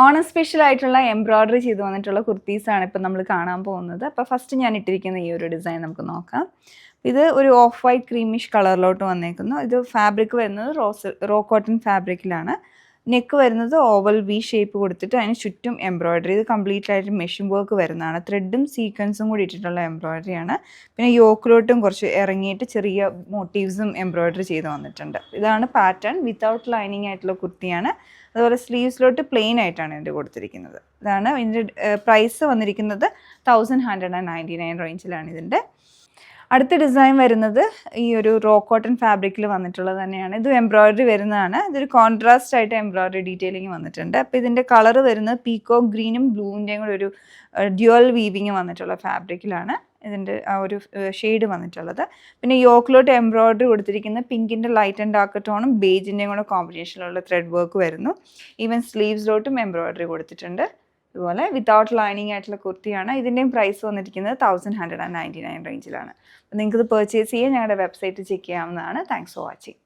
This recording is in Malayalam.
ഓണം സ്പെഷ്യൽ ആയിട്ടുള്ള എംബ്രോയ്ഡറി ചെയ്ത് വന്നിട്ടുള്ള കുർത്തീസാണ് ഇപ്പം നമ്മൾ കാണാൻ പോകുന്നത്. അപ്പോൾ ഫസ്റ്റ് ഞാൻ ഇട്ടിരിക്കുന്ന ഈ ഒരു ഡിസൈൻ നമുക്ക് നോക്കാം. ഇത് ഒരു ഓഫ് വൈറ്റ് ക്രീമിഷ് കളറിലോട്ട് വന്നേക്കുന്നു. ഇത് ഫാബ്രിക് വരുന്നത് റോ കോട്ടൺ ഫാബ്രിക്കിലാണ്. നെക്ക് വരുന്നത് ഓവൽ വി ഷേപ്പ് കൊടുത്തിട്ട് അതിന് ചുറ്റും എംബ്രോയ്ഡറി. ഇത് കംപ്ലീറ്റ് ആയിട്ട് മെഷീൻ വർക്ക് വരുന്നതാണ്. ത്രെഡും സീക്വൻസും കൂടി ഇട്ടിട്ടുള്ള എംബ്രോയ്ഡറിയാണ്. പിന്നെ യോക്കിലോട്ടും കുറച്ച് ഇറങ്ങിയിട്ട് ചെറിയ മോട്ടീവ്സും എംബ്രോയ്ഡറി ചെയ്ത് വന്നിട്ടുണ്ട്. ഇതാണ് പാറ്റേൺ. വിത്തൗട്ട് ലൈനിങ് ആയിട്ടുള്ള കുർത്തിയാണ്. അതുപോലെ സ്ലീവ്സിലോട്ട് പ്ലെയിൻ ആയിട്ടാണ് ഇതിൻ്റെ കൊടുത്തിരിക്കുന്നത്. ഇതാണ് ഇതിൻ്റെ പ്രൈസ് വന്നിരിക്കുന്നത് 1199 റേഞ്ചിലാണ് ഇതിൻ്റെ. അടുത്ത ഡിസൈൻ വരുന്നത് ഈ ഒരു റോ കോട്ടൺ ഫാബ്രിക്കിൽ വന്നിട്ടുള്ളത് തന്നെയാണ്. ഇത് എംബ്രോയ്ഡറി വരുന്നതാണ്. ഇതൊരു കോൺട്രാസ്റ്റ് ആയിട്ട് എംബ്രോയ്ഡറി ഡീറ്റെയിലിംഗ് വന്നിട്ടുണ്ട്. അപ്പോൾ ഇതിൻ്റെ കളർ വരുന്നത് പീക്കോക്ക് ഗ്രീനും ബ്ലൂവിൻ്റെയും കൂടെ ഒരു ഡ്യുവൽ വീവിങ് വന്നിട്ടുള്ള ഫാബ്രിക്കിലാണ് ഇതിൻ്റെ ആ ഒരു ഷെയ്ഡ് വന്നിട്ടുള്ളത്. പിന്നെ യോക്കിലോട്ട് എംബ്രോയ്ഡറി കൊടുത്തിരിക്കുന്ന പിങ്കിൻ്റെ ലൈറ്റ് ആൻഡ് ഡാർക്ക് ടോണും ബേജിൻ്റെയും കൂടെ കോമ്പിനേഷനിലുള്ള ത്രെഡ് വർക്ക് വരുന്നു. ഈവൻ സ്ലീവ്സിലോട്ടും എംബ്രോയ്ഡറി കൊടുത്തിട്ടുണ്ട്. ഇതുപോലെ വിത്തൗട്ട് ലൈനിങ് ആയിട്ടുള്ള കുർത്തിയാണ്. ഇതിൻ്റെയും പ്രൈസ് വന്നിരിക്കുന്നത് 1199 റേഞ്ചിലാണ്. അപ്പോൾ നിങ്ങൾക്കിത് പർച്ചേസ് ചെയ്യാൻ ഞങ്ങളുടെ വെബ്സൈറ്റ് ചെക്ക് ചെയ്യാവുന്നതാണ്. Thanks for watching.